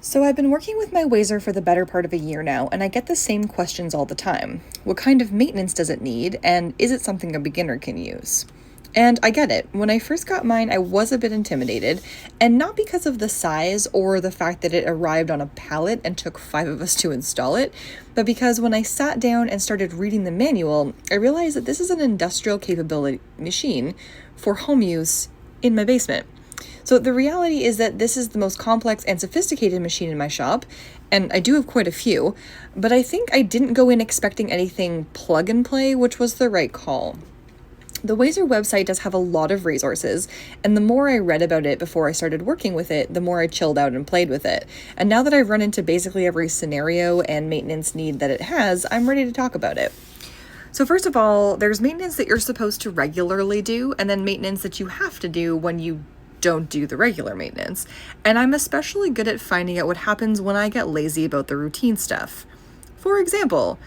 So I've been working with my Wazer for the better part of a year now, and I get the same questions all the time. What kind of maintenance does it need, and is it something a beginner can use? And I get it. When I first got mine, I was a bit intimidated, and not because of the size or the fact that it arrived on a pallet and took 5 of us to install it, but because when I sat down and started reading the manual, I realized that this is an industrial capability machine for home use in my basement. So the reality is that this is the most complex and sophisticated machine in my shop, and I do have quite a few, but I think I didn't go in expecting anything plug and play, which was the right call. The Wazer website does have a lot of resources, and the more I read about it before I started working with it, the more I chilled out and played with it. And now that I've run into basically every scenario and maintenance need that it has, I'm ready to talk about it. So first of all, there's maintenance that you're supposed to regularly do, and then maintenance that you have to do when you don't do the regular maintenance. And I'm especially good at finding out what happens when I get lazy about the routine stuff. For example,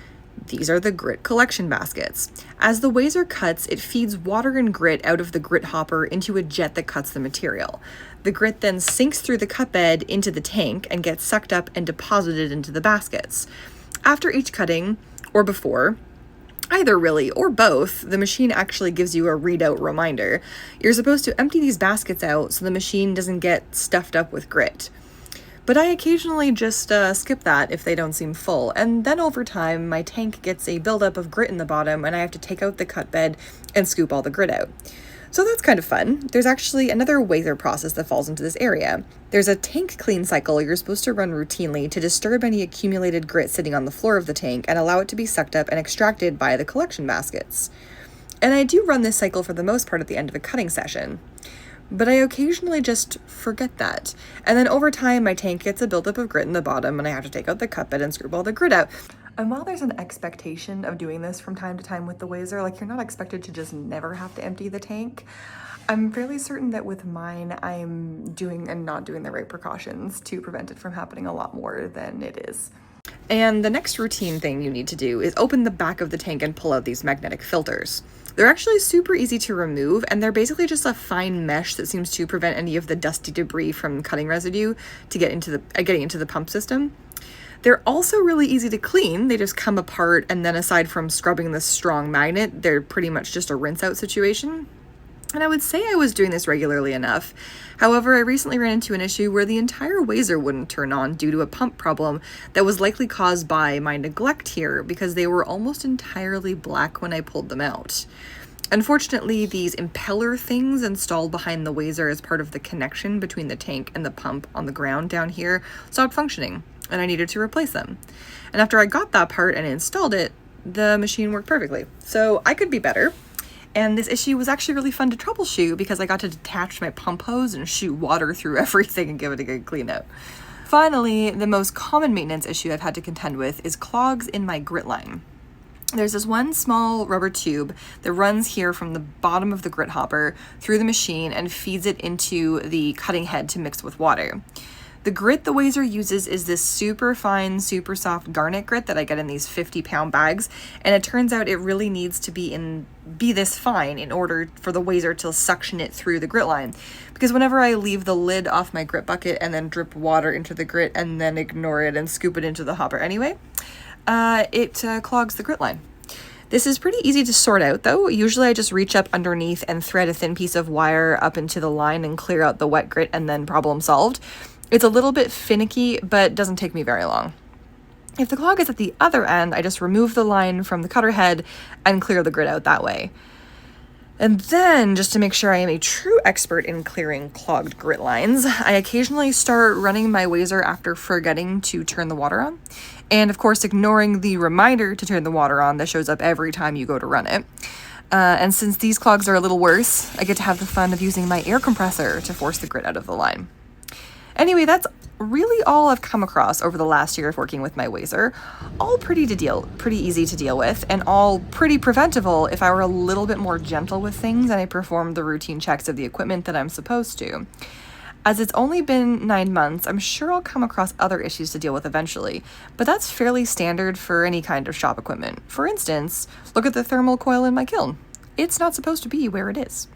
these are the grit collection baskets. As the Wazer cuts, it feeds water and grit out of the grit hopper into a jet that cuts the material. The grit then sinks through the cut bed into the tank and gets sucked up and deposited into the baskets. After each cutting, or before, either really, or both, the machine actually gives you a readout reminder. You're supposed to empty these baskets out so the machine doesn't get stuffed up with grit. But I occasionally just skip that if they don't seem full, and then over time my tank gets a buildup of grit in the bottom and I have to take out the cut bed and scoop all the grit out. So that's kind of fun. There's actually another Wazer process that falls into this area. There's a tank clean cycle you're supposed to run routinely to disturb any accumulated grit sitting on the floor of the tank and allow it to be sucked up and extracted by the collection baskets. And I do run this cycle for the most part at the end of a cutting session. But I occasionally just forget that. And then over time, my tank gets a buildup of grit in the bottom and I have to take out the cut bed and scoop all the grit out. And while there's an expectation of doing this from time to time with the Wazer, like you're not expected to just never have to empty the tank, I'm fairly certain that with mine, I'm doing and not doing the right precautions to prevent it from happening a lot more than it is. And the next routine thing you need to do is open the back of the tank and pull out these magnetic filters. They're actually super easy to remove, and they're basically just a fine mesh that seems to prevent any of the dusty debris from cutting residue to getting into the pump system. They're also really easy to clean. They just come apart, and then aside from scrubbing the strong magnet, they're pretty much just a rinse out situation. And I would say I was doing this regularly enough. However, I recently ran into an issue where the entire Wazer wouldn't turn on due to a pump problem that was likely caused by my neglect here because they were almost entirely black when I pulled them out. Unfortunately, these impeller things installed behind the Wazer as part of the connection between the tank and the pump on the ground down here stopped functioning, and I needed to replace them. And after I got that part and installed it, the machine worked perfectly. So I could be better. And this issue was actually really fun to troubleshoot because I got to detach my pump hose and shoot water through everything and give it a good clean out. Finally, the most common maintenance issue I've had to contend with is clogs in my grit line. There's this one small rubber tube that runs here from the bottom of the grit hopper through the machine and feeds it into the cutting head to mix with water. The grit the Wazer uses is this super fine, super soft garnet grit that I get in these 50-pound bags, and it turns out it really needs to be this fine in order for the Wazer to suction it through the grit line. Because whenever I leave the lid off my grit bucket and then drip water into the grit and then ignore it and scoop it into the hopper anyway, it clogs the grit line. This is pretty easy to sort out though. Usually I just reach up underneath and thread a thin piece of wire up into the line and clear out the wet grit and then problem solved. It's a little bit finicky, but doesn't take me very long. If the clog is at the other end, I just remove the line from the cutter head and clear the grit out that way. And then, just to make sure I am a true expert in clearing clogged grit lines, I occasionally start running my Wazer after forgetting to turn the water on. And of course, ignoring the reminder to turn the water on that shows up every time you go to run it. And since these clogs are a little worse, I get to have the fun of using my air compressor to force the grit out of the line. Anyway, that's really all I've come across over the last year of working with my Wazer. All pretty easy to deal with, and all pretty preventable if I were a little bit more gentle with things and I performed the routine checks of the equipment that I'm supposed to. As it's only been 9 months, I'm sure I'll come across other issues to deal with eventually, but that's fairly standard for any kind of shop equipment. For instance, look at the thermal coil in my kiln. It's not supposed to be where it is.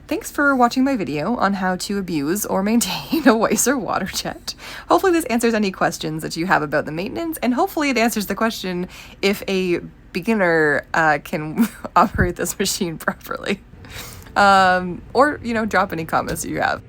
Thanks for watching my video on how to abuse or maintain a Wazer Waterjet. Hopefully this answers any questions that you have about the maintenance, and hopefully it answers the question if a beginner can operate this machine properly. Or, drop any comments that you have.